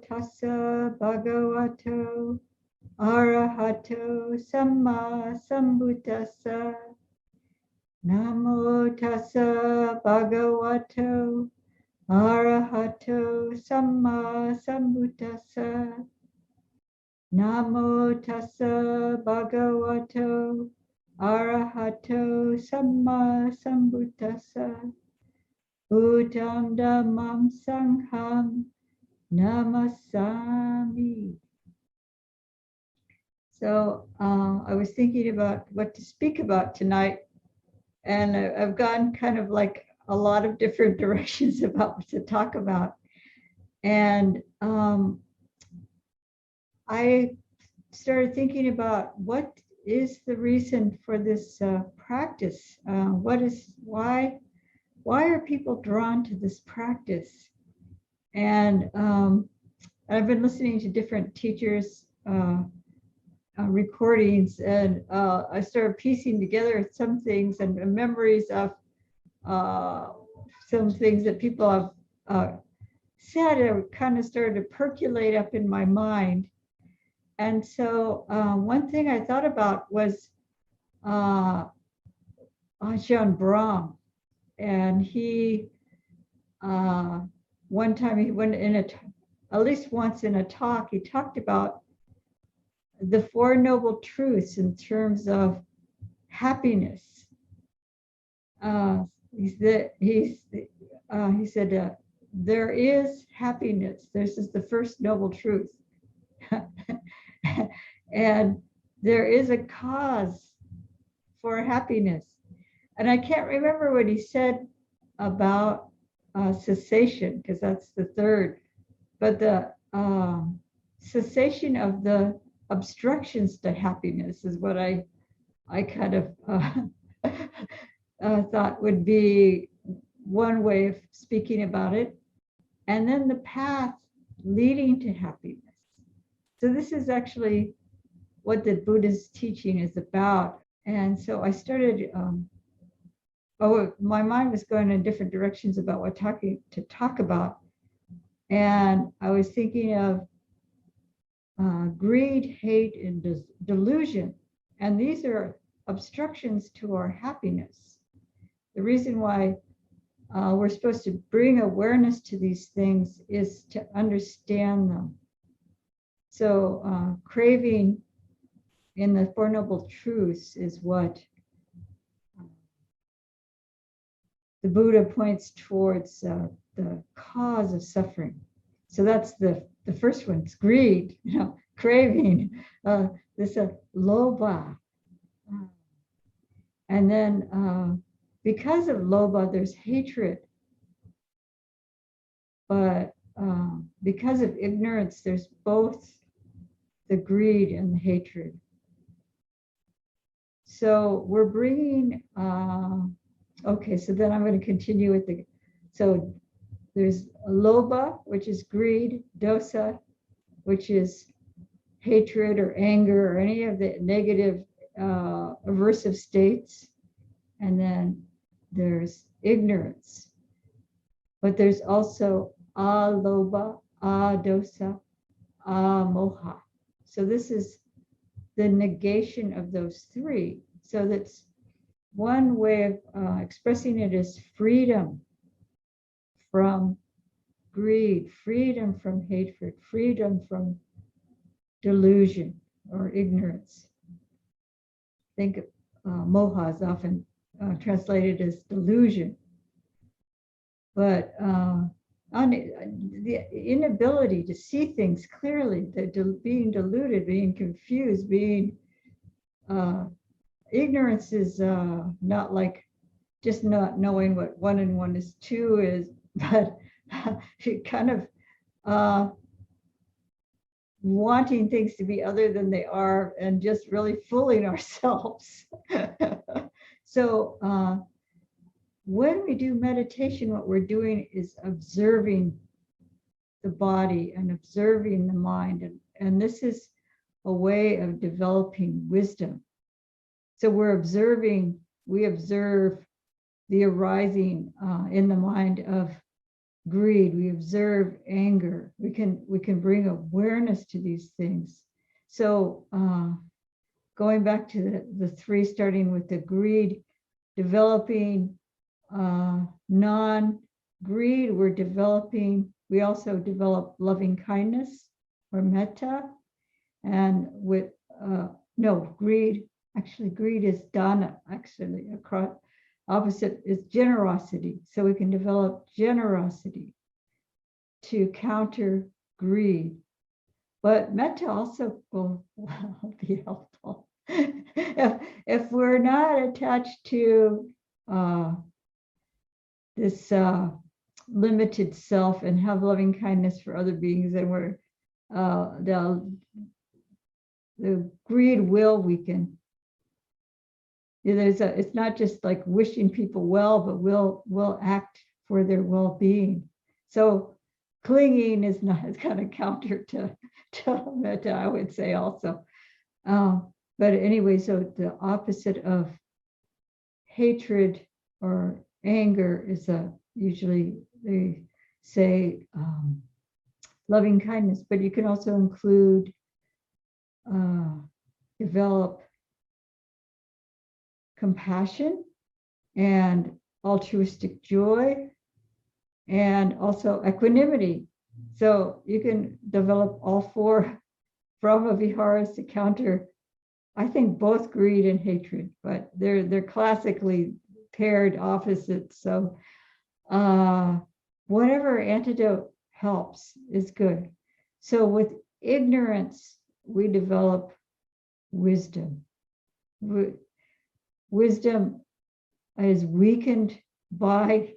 tassa bhagavato arahato samma sambuddhassa. Namo tassa bhagavato arahato samma sambuddhassa. Namo tassa bhagavato arahato samma sambuddhassa. Buddham dhammam sangham namasami. So I was thinking about what to speak about tonight, and I've gone kind of like a lot of different directions about what to talk about. And I started thinking about what is the reason for this practice? Why are people drawn to this practice? And I've been listening to different teachers' recordings, and I started piecing together some things and memories of some things that people have said. It kind of started to percolate up in my mind. And so one thing I thought about was Ajahn Brahm. And he, one time he went in at least once in a talk, he talked about the Four Noble Truths in terms of happiness. He said, there is happiness. This is the first noble truth. And there is a cause for happiness. And I can't remember what he said about cessation, because that's the third, but the cessation of the obstructions to happiness is what I kind of thought would be one way of speaking about it. And then the path leading to happiness. So this is actually what the Buddha's teaching is about. And so I started, my mind was going in different directions about what to talk about. And I was thinking of greed, hate, and delusion. And these are obstructions to our happiness. The reason why we're supposed to bring awareness to these things is to understand them. So craving in the Four Noble Truths is what the Buddha points towards the cause of suffering. So that's the first one. It's greed, craving, this lobha. And then because of lobha, there's hatred. But because of ignorance, there's both the greed and the hatred. So we're bringing, okay, so then I'm going to continue with so there's lobha, which is greed, dosa, which is hatred or anger or any of the negative aversive states. And then there's ignorance. But there's also alobha, adosa, amoha. So this is the negation of those three. So that's one way of expressing it is freedom from greed, freedom from hatred, freedom from delusion or ignorance. I think moha is often translated as delusion. But the inability to see things clearly, being deluded, being confused, being ignorance is not like just not knowing what 1 and 1 is 2 is, but kind of wanting things to be other than they are and just really fooling ourselves. So when we do meditation, what we're doing is observing the body and observing the mind. And this is a way of developing wisdom. So we observe the arising in the mind of greed, we observe anger. We can bring awareness to these things. So going back to the three, starting with the greed, developing non-greed, we also develop loving kindness or metta. And with greed is dana, actually. Opposite is generosity. So we can develop generosity to counter greed. But metta also will be helpful. if we're not attached to this limited self and have loving kindness for other beings, then we're the greed will weaken. It's not just like wishing people well, but we'll act for their well-being. So clinging is kind of counter to metta, I would say also. But anyway, so the opposite of hatred or anger is usually they say loving kindness, but you can also include develop compassion and altruistic joy and also equanimity. So you can develop all four Brahma-viharas to counter, I think, both greed and hatred, but they're classically paired opposites. So whatever antidote helps is good. So with ignorance, we develop wisdom. Wisdom is weakened by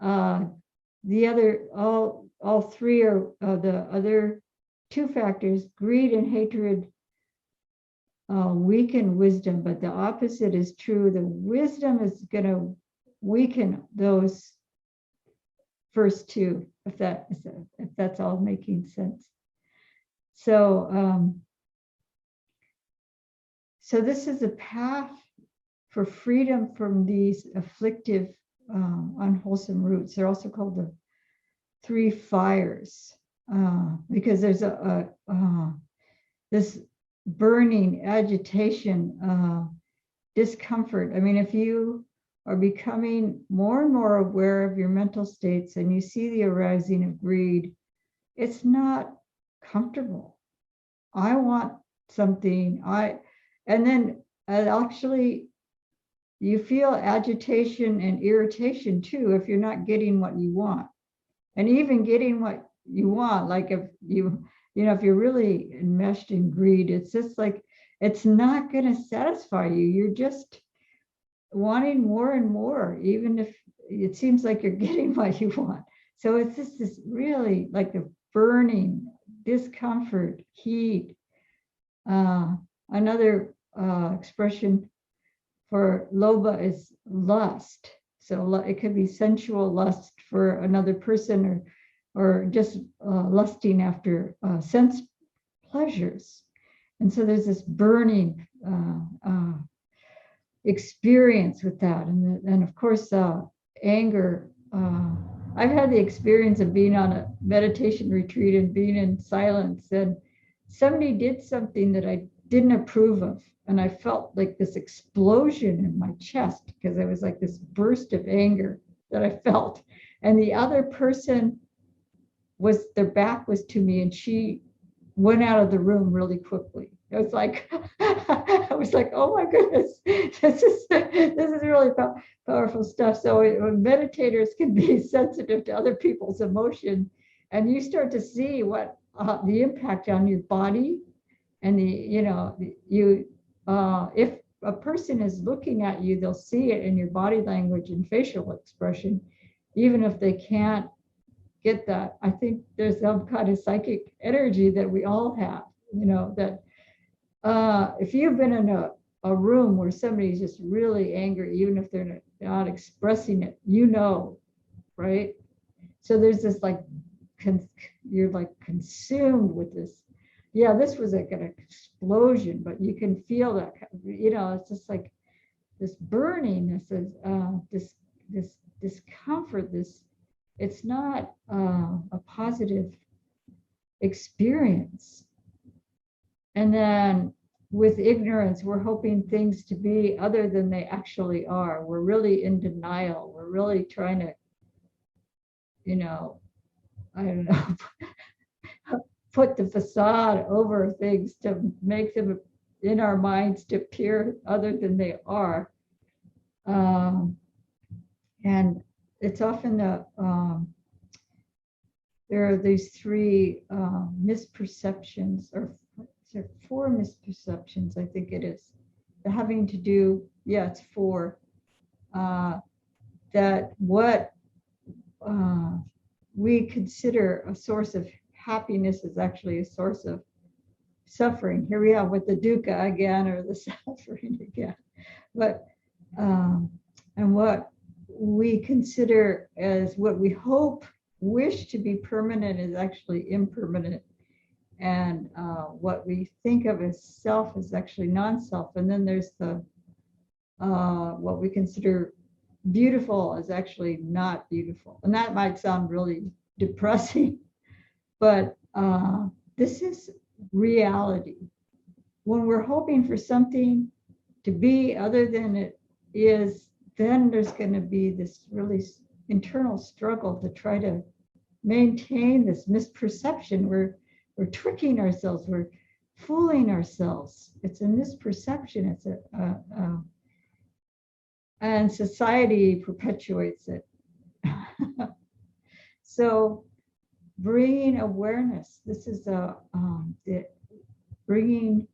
the other, all three are the other two factors. Greed and hatred weaken wisdom, but the opposite is true. The wisdom is going to weaken those first two, if that's all making sense. So so this is a path for freedom from these afflictive, unwholesome roots. They're also called the three fires, because there's this burning agitation, discomfort. I mean, if you are becoming more and more aware of your mental states and you see the arising of greed, it's not comfortable. I want something, and then actually you feel agitation and irritation too if you're not getting what you want. And even getting what you want, like if if you're really enmeshed in greed, it's just like, it's not going to satisfy you. You're just wanting more and more, even if it seems like you're getting what you want. So it's just this really like a burning discomfort, heat. Another expression for lobha is lust. So it could be sensual lust for another person, or just lusting after sense pleasures. And so there's this burning experience with that. And of course, anger. I've had the experience of being on a meditation retreat and being in silence, and somebody did something that I didn't approve of. And I felt like this explosion in my chest because it was like this burst of anger that I felt. And the other person their back was to me, and she went out of the room really quickly. It was like, I was like, oh my goodness, this is really powerful stuff. So meditators can be sensitive to other people's emotion, and you start to see what the impact on your body, and if a person is looking at you, they'll see it in your body language and facial expression, even if they can't get that. I think there's some kind of psychic energy that we all have, that if you've been in a room where somebody's just really angry, even if they're not expressing it, right? So there's this you're like consumed with this. Yeah, this was like an explosion, but you can feel that, it's just like this burning, this discomfort, it's not a positive experience. And then with ignorance, we're hoping things to be other than they actually are. We're really in denial. We're really trying to, I don't know, put the facade over things to make them in our minds to appear other than they are. And it's often there are these three misperceptions, or four misperceptions, I think it is, having to do, it's four, that what we consider a source of happiness is actually a source of suffering. Here we are with the dukkha again, or the suffering again. But and what we consider as what we wish to be permanent is actually impermanent. And what we think of as self is actually non-self. And then there's the what we consider beautiful is actually not beautiful. And that might sound really depressing, but this is reality. When we're hoping for something to be other than it is, then there's going to be this really internal struggle to try to maintain this misperception. We're tricking ourselves. We're fooling ourselves. It's a misperception. It's and society perpetuates it. So bringing awareness, this is bringing,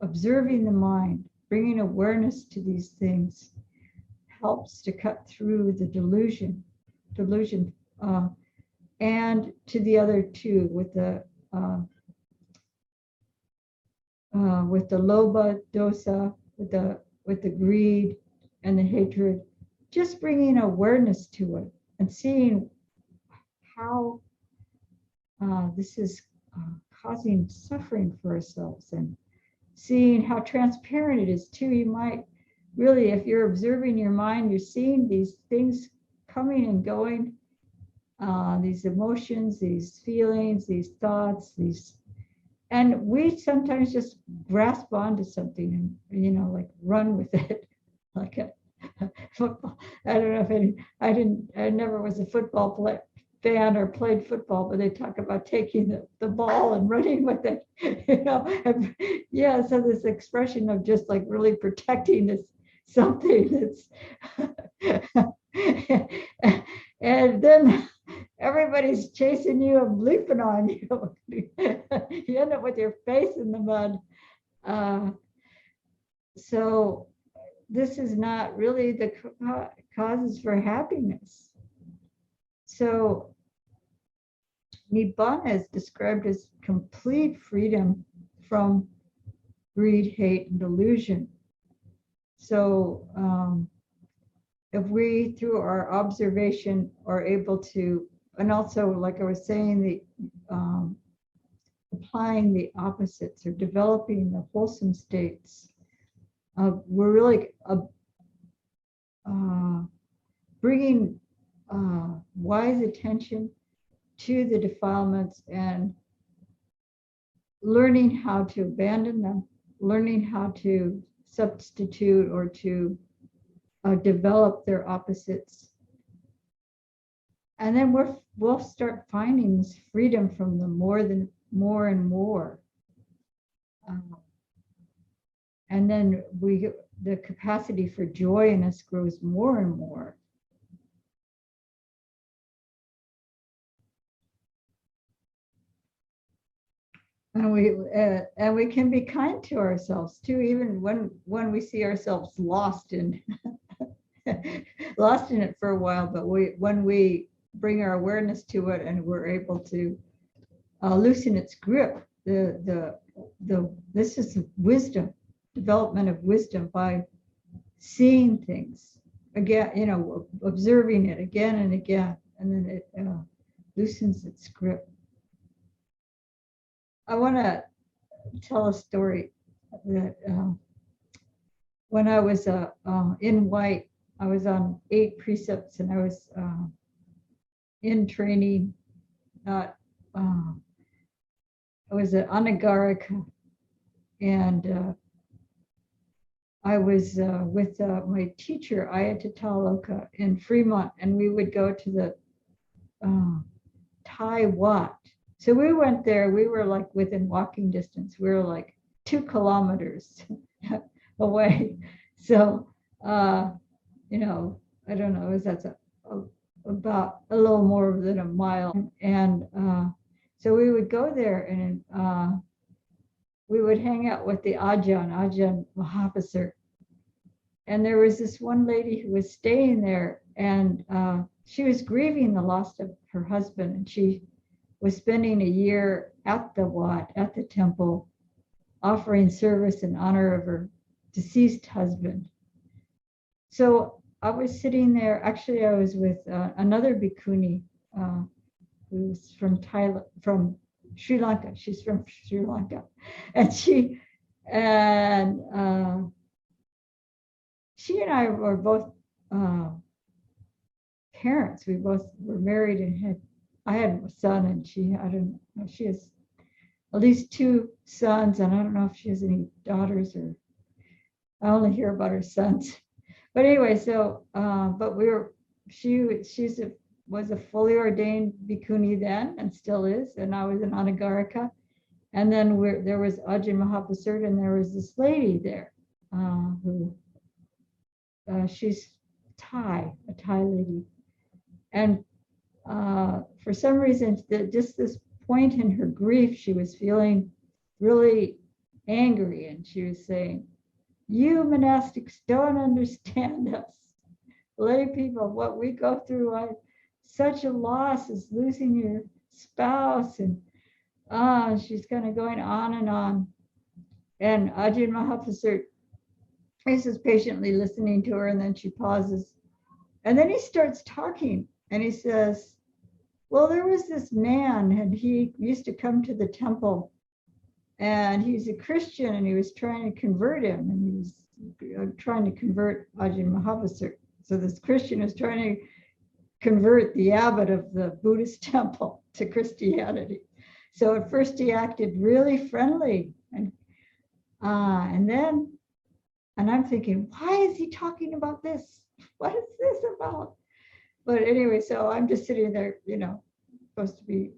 observing the mind, bringing awareness to these things helps to cut through the delusion, and to the other two, with the lobha dosa, with the greed and the hatred, just bringing awareness to it and seeing how this is causing suffering for ourselves, and seeing how transparent it is too. You might really, if you're observing your mind, you're seeing these things coming and going, these emotions, these feelings, these thoughts, and we sometimes just grasp onto something and, like run with it, like a football. I don't know if I never was a football fan or played football, but they talk about taking the ball and running with it, And, so this expression of just like really protecting this something that's, and then everybody's chasing you and leaping on you. You end up with your face in the mud. So this is not really the causes for happiness. So Nibbana is described as complete freedom from greed, hate, and delusion. So if we, through our observation, are able to, and also, like I was saying, applying the opposites or developing the wholesome states, we're really bringing wise attention to the defilements and learning how to abandon them, learning how to substitute or to develop their opposites. And then we'll start finding this freedom from them more and more. And then the capacity for joy in us grows more and more. And we can be kind to ourselves too, even when we see ourselves lost in it for a while. But when we bring our awareness to it and we're able to loosen its grip, this is wisdom, development of wisdom by seeing things again, observing it again and again, and then it loosens its grip. I want to tell a story that when I was in white, I was on 8 precepts, and I was in training. Not, I was an anagarika, and I was with my teacher, Ayatotaloka, in Fremont, and we would go to the Thai Wat. So we went there. We were like within walking distance. We were like 2 kilometers away. So, you know, I don't know, that's about a little more than a mile. And so we would go there, and we would hang out with the Ajahn Mahapasar. And there was this one lady who was staying there, and she was grieving the loss of her husband, and she was spending a year at the Wat, at the temple, offering service in honor of her deceased husband. So I was sitting there. Actually, I was with another bhikkhuni who's from Thailand, from Sri Lanka. She's from Sri Lanka, and she and I were both parents. We both were married and I had a son, and she, I don't know, she has at least 2 sons, and I don't know if she has any daughters, or I only hear about her sons. But anyway, so but was a fully ordained bhikkhuni then, and still is, and I was an anagarika. And then there was Ajahn Mahapasar, and there was this lady there who she's Thai, a Thai lady, and for some reason, just this point in her grief, she was feeling really angry, and she was saying, "You monastics don't understand us, lay people, what we go through. Such a loss as losing your spouse," and she's kind of going on and on. And Ajahn Mahapasar is just patiently listening to her, and then she pauses, and then he starts talking, and he says, "Well, there was this man, and he used to come to the temple, and he's a Christian, and he was trying to convert him, and he was trying to convert Ajahn Mahapasar. So this Christian was trying to convert the abbot of the Buddhist temple to Christianity. So at first he acted really friendly, and then I'm thinking, why is he talking about this? What is this about?" But anyway, so I'm just sitting there, supposed to be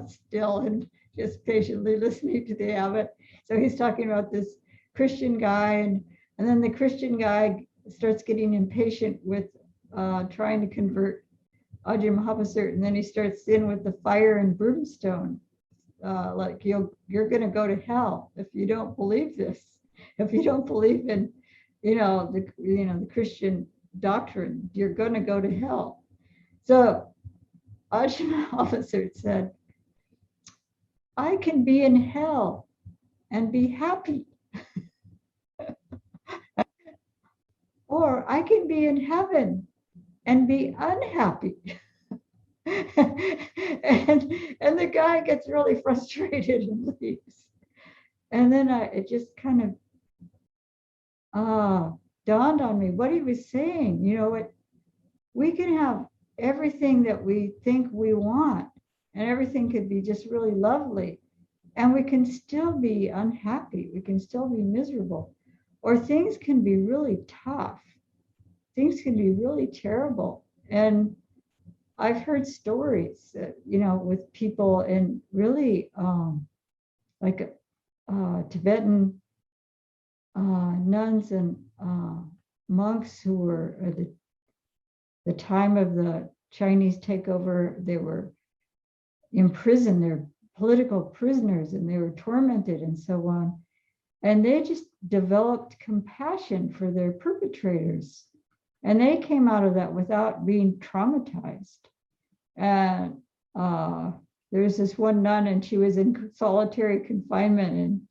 still and just patiently listening to the abbot. So he's talking about this Christian guy, and then the Christian guy starts getting impatient with trying to convert Ajahn Mahapasar, and then he starts in with the fire and brimstone, like you're going to go to hell if you don't believe this, if you don't believe in, the Christian doctrine, you're going to go to hell. So Ajahn Mahapasar said, "I can be in hell and be happy, or I can be in heaven and be unhappy." and the guy gets really frustrated and leaves. And then it just kind of dawned on me what he was saying. We can have everything that we think we want, and everything could be just really lovely, and we can still be unhappy. We can still be miserable, or things can be really tough. Things can be really terrible. And I've heard stories, with people in really like Tibetan nuns and monks who were at the time of the Chinese takeover. They were imprisoned. They're political prisoners, and they were tormented and so on. And they just developed compassion for their perpetrators. And they came out of that without being traumatized. And there was this one nun, and she was in solitary confinement,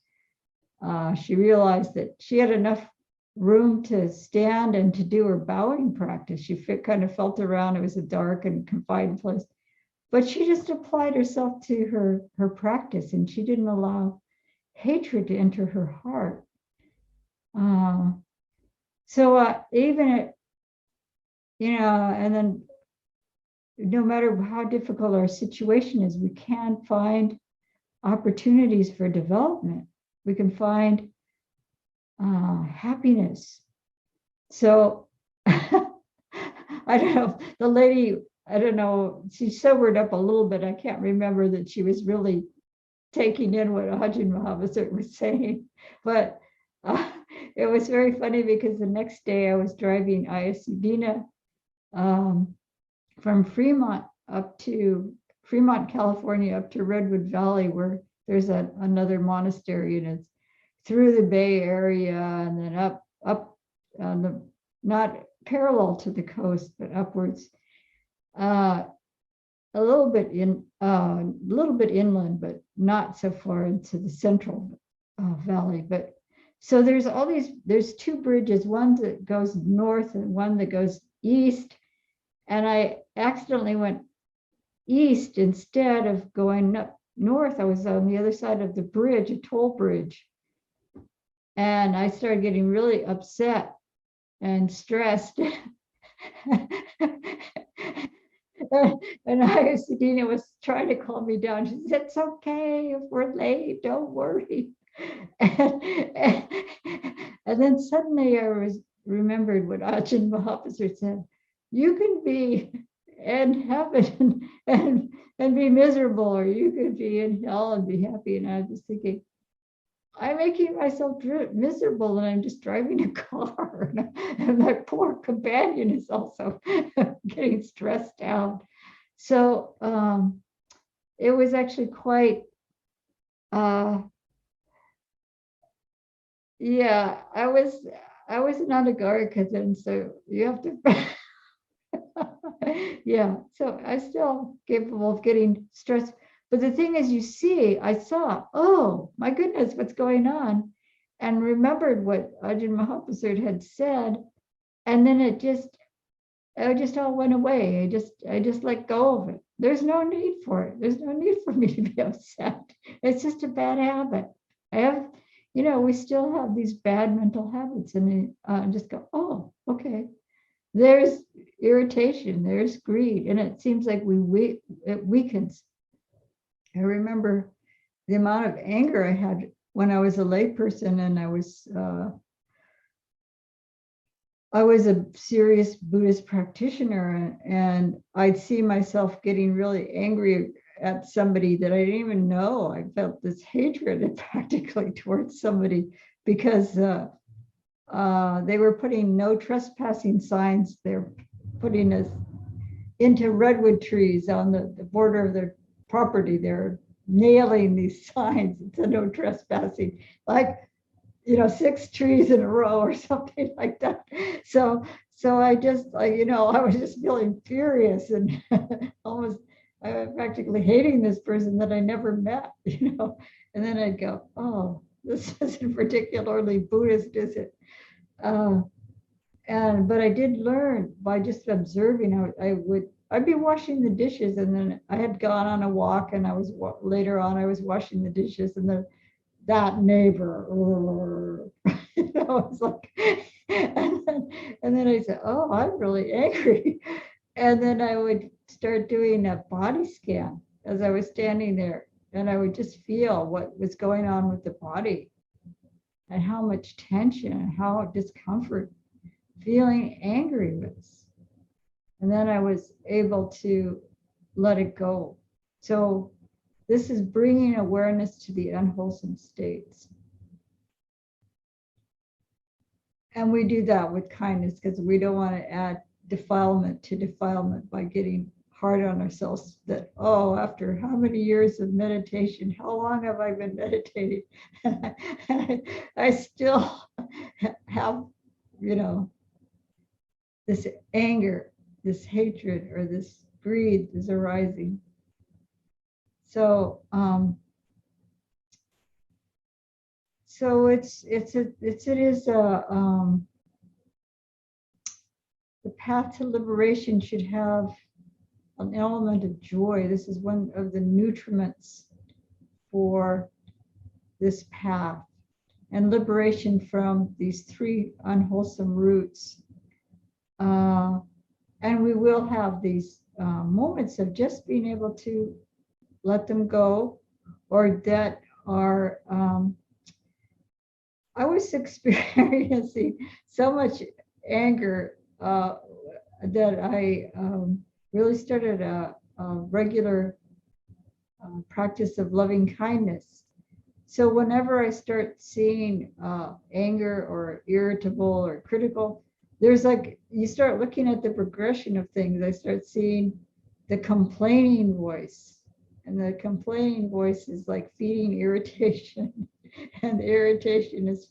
and she realized that she had enough room to stand and to do her bowing practice. She kind of felt around. It was a dark and confined place, but she just applied herself to her practice, and she didn't allow hatred to enter her heart. So even and then no matter how difficult our situation is, we can find opportunities for development. We can find happiness. So I don't know, the lady, I don't know, she sobered up a little bit. I can't remember that she was really taking in what Ajahn Mahavasar was saying, but it was very funny because the next day I was driving Ayya Suvijjana from Fremont, California, up to Redwood Valley, where there's another monastery, and it's through the Bay Area and then up on the, not parallel to the coast, but upwards, a little bit inland, but not so far into the central valley. But so there's two bridges, one that goes north and one that goes east. And I accidentally went east instead of going up north. I was on the other side of the bridge, a toll bridge. And I started getting really upset and stressed. And Ayya Suvijjana was trying to calm me down. She said, "It's okay if we're late, don't worry." And then suddenly I remembered what Ajahn Mahavasar said: "You can be in heaven and be miserable, or you could be in hell and be happy." And I was thinking, I'm making myself miserable, and I'm just driving a car, and my poor companion is also getting stressed out. So it was actually quite, yeah, I was not a Garika then, so you have to, yeah. So I'm still capable of getting stressed. But the thing is, I saw, oh my goodness, what's going on, and remembered what Ajahn Mahavasar had said, and then it just all went away. I just let go of it. There's no need for it. There's no need for me to be upset. It's just a bad habit. I have, we still have these bad mental habits, and just go, oh, okay. There's irritation, there's greed, and it seems like it weakens. I remember the amount of anger I had when I was a layperson, and I was a serious Buddhist practitioner, and I'd see myself getting really angry at somebody that I didn't even know. I felt this hatred practically towards somebody because they were putting no trespassing signs. They're putting us into redwood trees on the border of their property. They're nailing these signs. It's a no trespassing, like 6 trees in a row or something like that. So I just I was just feeling furious and almost practically hating this person that I never met, and then I'd go, oh, this isn't particularly Buddhist, is it? But I did learn by just observing. I'd be washing the dishes, and then I had gone on a walk, and later on I was washing the dishes, and that neighbor, it's like, and then I said, oh, I'm really angry. And then I would start doing a body scan as I was standing there, and I would just feel what was going on with the body and how much tension and how discomfort feeling angry was. And then I was able to let it go. So this is bringing awareness to the unwholesome states. And we do that with kindness because we don't want to add defilement to defilement by getting hard on ourselves that, oh, after how many years of meditation, how long have I been meditating? I still have, this anger, this hatred, or this greed is arising. So the path to liberation should have an element of joy. This is one of the nutriments for this path, and liberation from these 3 unwholesome roots. And we will have these moments of just being able to let them go, or that are, I was experiencing so much anger that I really started a regular practice of loving kindness. So whenever I start seeing anger or irritable or critical, there's like, you start looking at the progression of things. I start seeing the complaining voice, and the complaining voice is like feeding irritation, and the irritation is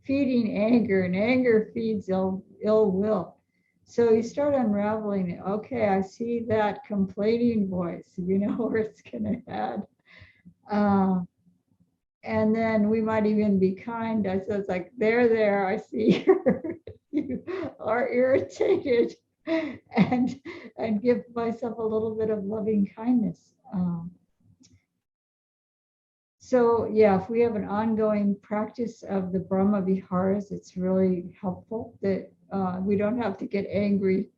feeding anger, and anger feeds ill will. So you start unraveling it. Okay, I see that complaining voice, you know, where it's gonna head. And then we might even be kind. I said, it's like, there, I see you are irritated, and give myself a little bit of loving kindness. So yeah, if we have an ongoing practice of the Brahma Viharas, it's really helpful that we don't have to get angry.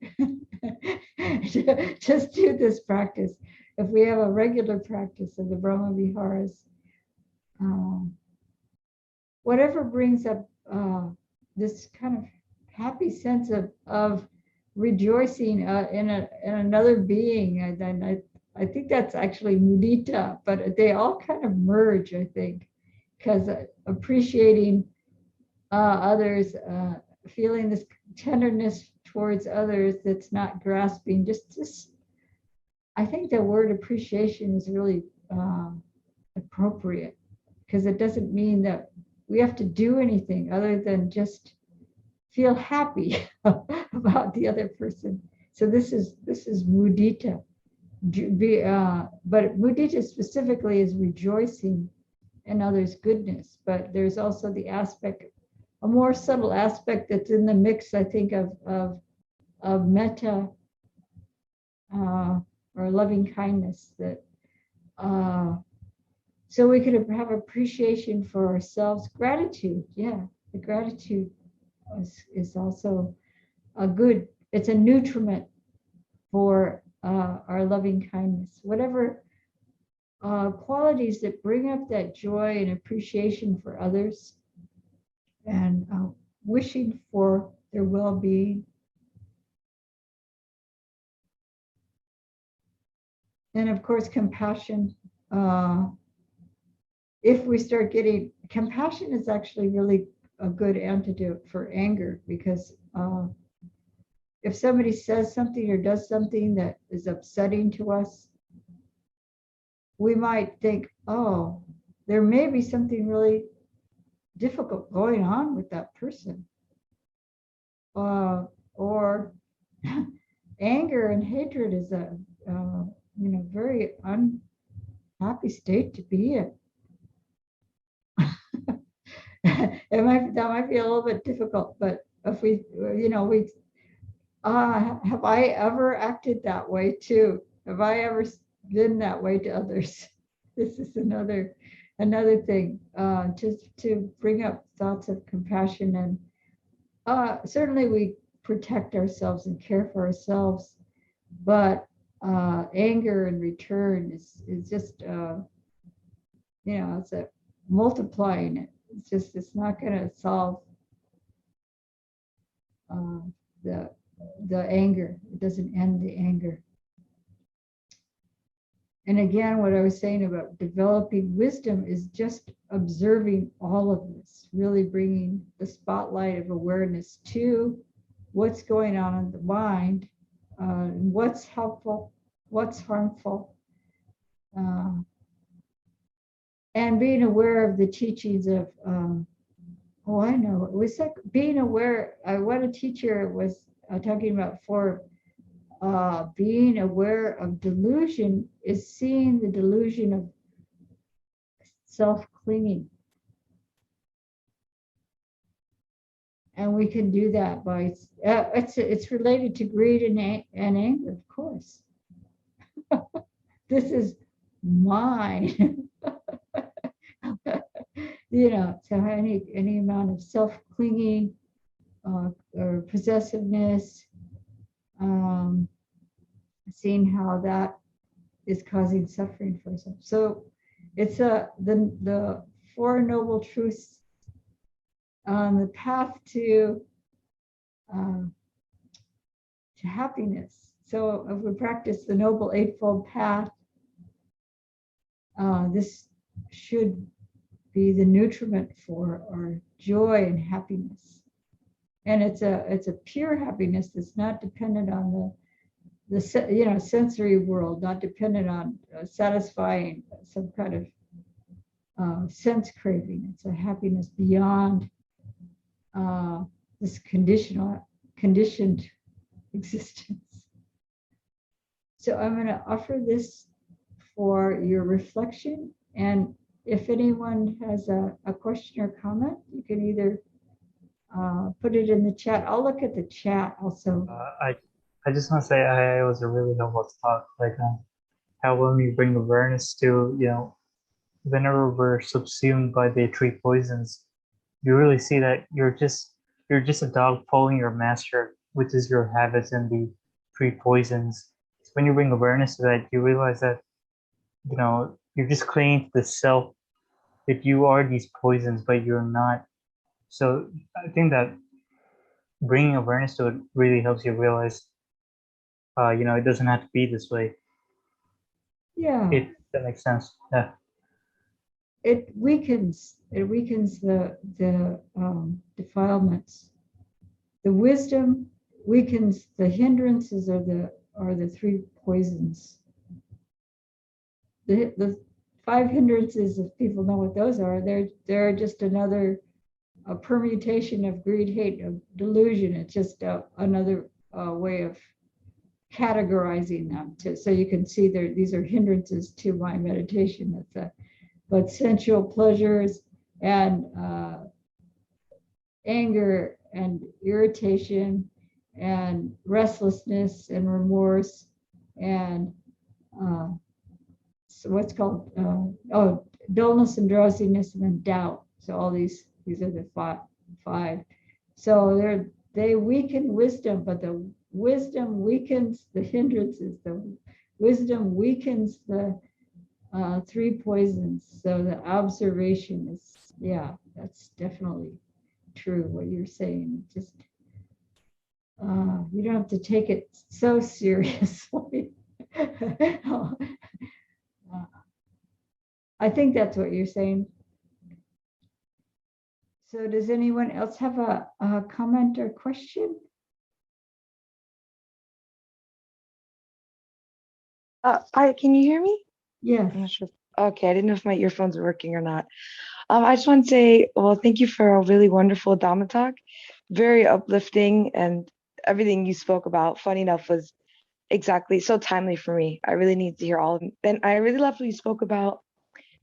Just do this practice. If we have a regular practice of the Brahma Viharas, whatever brings up this kind of happy sense of rejoicing in another being, and I think that's actually mudita, but they all kind of merge, I think, because appreciating others, feeling this tenderness towards others that's not grasping, just I think the word appreciation is really appropriate, because it doesn't mean that we have to do anything other than just feel happy about the other person. So this is mudita. But mudita specifically is rejoicing in others' goodness. But there's also the aspect, a more subtle aspect that's in the mix, I think, of metta or loving kindness. That so we could have appreciation for ourselves, gratitude. Yeah, the gratitude is also a good. It's a nutriment for our loving kindness. Whatever qualities that bring up that joy and appreciation for others, and wishing for their well-being. And of course, compassion. If we start getting, compassion is actually really a good antidote for anger, because if somebody says something or does something that is upsetting to us, we might think, oh, there may be something really difficult going on with that person. Or anger and hatred is a very unhappy state to be in. That might be a little bit difficult, but if we have I ever acted that way too? Have I ever been that way to others? This is another thing, just to bring up thoughts of compassion. And certainly we protect ourselves and care for ourselves, but anger in return is just it's a multiplying it. It's not going to solve the anger. It doesn't end the anger. And again, what I was saying about developing wisdom is just observing all of this, really bringing the spotlight of awareness to what's going on in the mind, what's helpful, what's harmful, and being aware of the teachings of, I know, it was like being aware. What a teacher was talking about for being aware of delusion is seeing the delusion of self-clinging. And we can do that by, it's related to greed and anger, of course. This is mine. So any amount of self-clinging or possessiveness, seeing how that is causing suffering for us. So it's the Four Noble Truths on the path to happiness. So if we practice the Noble Eightfold Path, this should be the nutriment for our joy and happiness. And it's a pure happiness that's not dependent on the sensory world, not dependent on satisfying some kind of sense craving. It's a happiness beyond this conditioned existence. So I'm going to offer this for your reflection, and if anyone has a question or comment, you can either put it in the chat. I'll look at the chat also. I just want to say it was a really helpful talk. Like how when we bring awareness to, whenever we're subsumed by the three poisons, you really see that you're just a dog following your master, which is your habits and the three poisons. When you bring awareness to that, you realize that you're just clinging to the self, that you are these poisons, but you're not. So I think that bringing awareness to it really helps you realize, it doesn't have to be this way. Yeah. That makes sense. Yeah. It weakens the defilements. The wisdom weakens the hindrances, are the three poisons. The five hindrances, if people know what those are, they're just another permutation of greed, hate, of delusion. It's just another way of categorizing them so you can see these are hindrances to my meditation. But sensual pleasures and anger and irritation and restlessness and remorse and so what's called dullness and drowsiness and then doubt. So all these are the five. So they weaken wisdom, but the wisdom weakens the hindrances. The wisdom weakens the three poisons. So the observation is, that's definitely true what you're saying. Just you don't have to take it so seriously. I think that's what you're saying. So does anyone else have a comment or question? Can you hear me? Yes. I'm not sure. Okay, I didn't know if my earphones were working or not. I just want to say, well, thank you for a really wonderful Dhamma talk. Very uplifting, and everything you spoke about, funny enough, was exactly so timely for me. I really need to hear all of it. And I really loved what you spoke about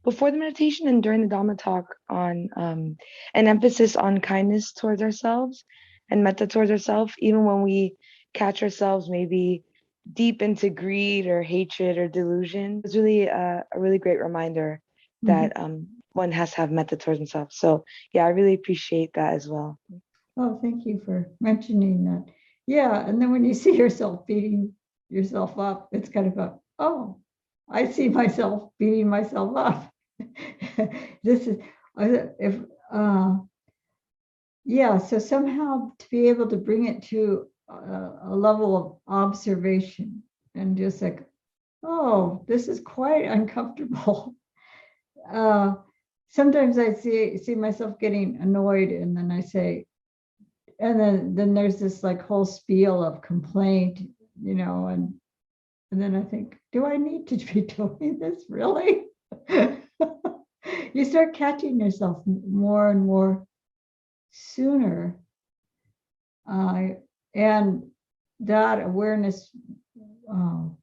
before the meditation and during the Dhamma talk on an emphasis on kindness towards ourselves and metta towards ourselves, even when we catch ourselves maybe deep into greed or hatred or delusion. It's really a really great reminder that one has to have metta towards themselves. So yeah, I really appreciate that as well. Oh, thank you for mentioning that. Yeah, and then when you see yourself beating yourself up, it's kind of I see myself beating myself up. This is so somehow to be able to bring it to a level of observation and just like, oh, this is quite uncomfortable. Sometimes I see myself getting annoyed, and then I say, and then there's this like whole spiel of complaint, and then I think, do I need to be doing this really? You start catching yourself more and more sooner, and that awareness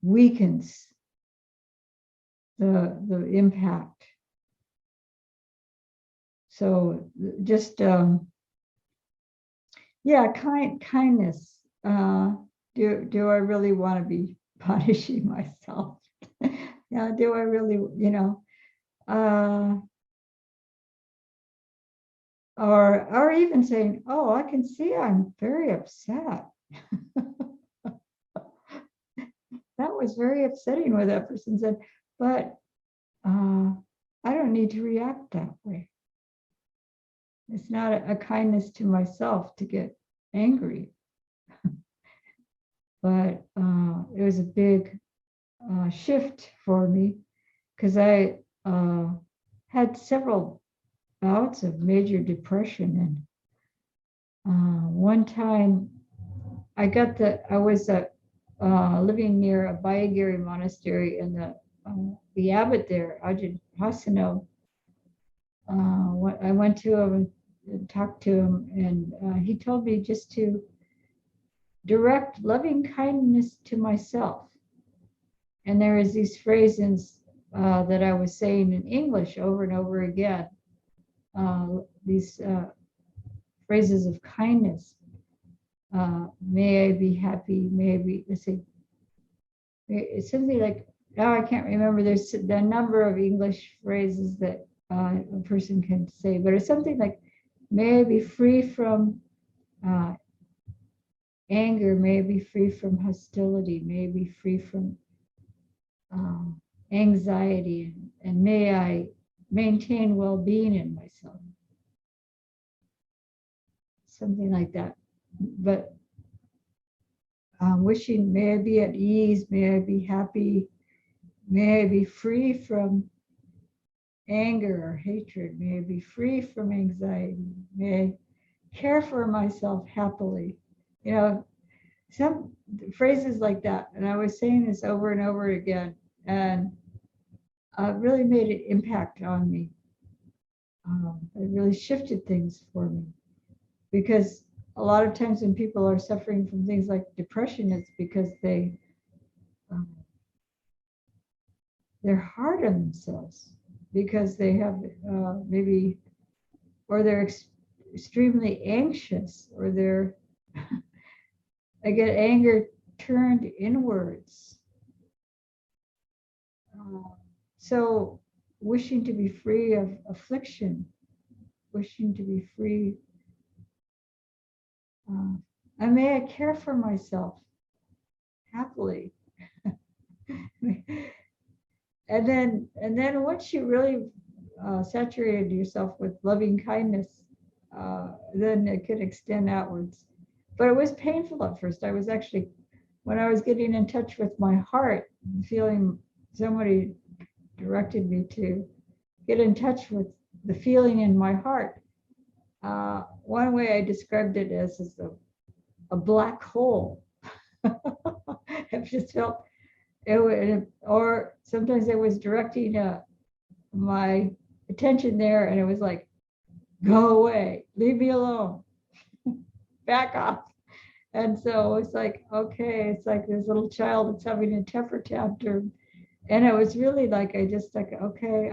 weakens the impact. So just kindness. Do I really want to be punishing myself? Do I really, or even saying, oh, I can see I'm very upset. that was very upsetting what that person said, but I don't need to react that way. It's not a kindness to myself to get angry. But it was a big shift for me because I had several bouts of major depression. And one time I was living near a Bayagiri monastery, and the abbot there, Ajahn Hasano, I went to him and talked to him, and he told me just to direct loving kindness to myself. And there is these phrases that I was saying in English over and over again. These phrases of kindness. May I be happy, may I be, let's see, it's something like, now I can't remember, there's the number of English phrases that a person can say, but it's something like, may I be free from anger, may I be free from hostility, may I be free from anxiety, and may I maintain well-being in myself. Something like that. But wishing, may I be at ease, may I be happy, may I be free from anger or hatred, may I be free from anxiety, may I care for myself happily. You know, some phrases like that. And I was saying this over and over again, and it really made an impact on me. It really shifted things for me, because a lot of times when people are suffering from things like depression, it's because they're hard on themselves, because they have maybe, or they're extremely anxious, or they get anger turned inwards. So wishing to be free of affliction, wishing to be free, and may I care for myself happily. And then once you really saturated yourself with loving kindness, then it could extend outwards. But it was painful at first. I was actually, when I was getting in touch with my heart, feeling, somebody directed me to get in touch with the feeling in my heart. One way I described it as a black hole. I just felt it, or sometimes I was directing my attention there, and it was like, go away, leave me alone, back off. And so it's like, okay, it's like this little child that's having a temper tantrum. And it was really like, I just like, okay,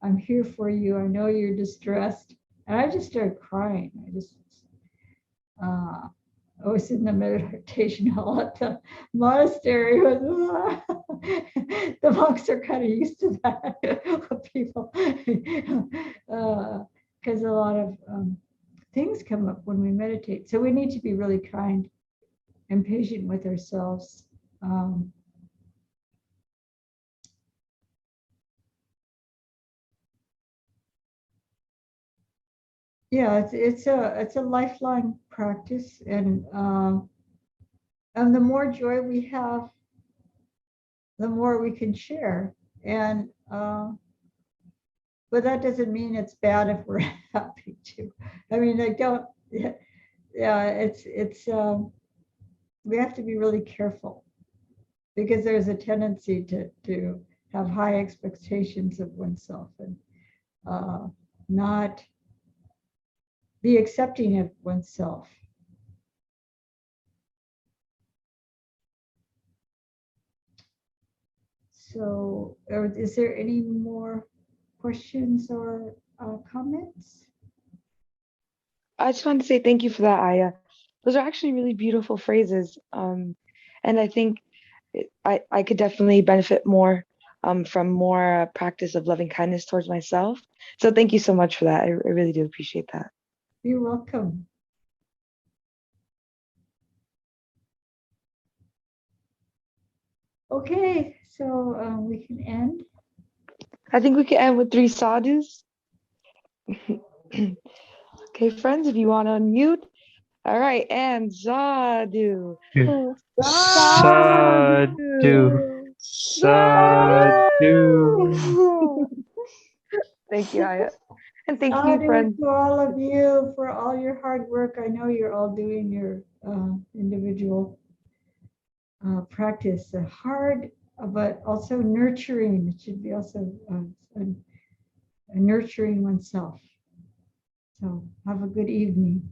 I'm here for you. I know you're distressed. And I just started crying. I was in the meditation hall at the monastery. The monks are kind of used to that, people, because a lot of things come up when we meditate. So we need to be really kind and patient with ourselves. Yeah, it's a lifelong practice, and the more joy we have, the more we can share. And but that doesn't mean it's bad if we're happy too. I mean, I don't. Yeah, it's we have to be really careful, because there's a tendency to have high expectations of oneself, and not be accepting of oneself. So, is there any more questions or comments? I just wanted to say thank you for that, Aya. Those are actually really beautiful phrases. And I think I could definitely benefit more from more practice of loving kindness towards myself. So thank you so much for that. I really do appreciate that. You're welcome. Okay, so we can end. I think we can end with 3 sadhus. Okay, friends, if you want to unmute. All right, and sadhu. Sadhu. Sadhu. Thank you, Aya. And thank you, Sadhu friends. to all of you for all your hard work. I know you're all doing your individual practice. Hard, but also nurturing. It should be also nurturing oneself. So have a good evening.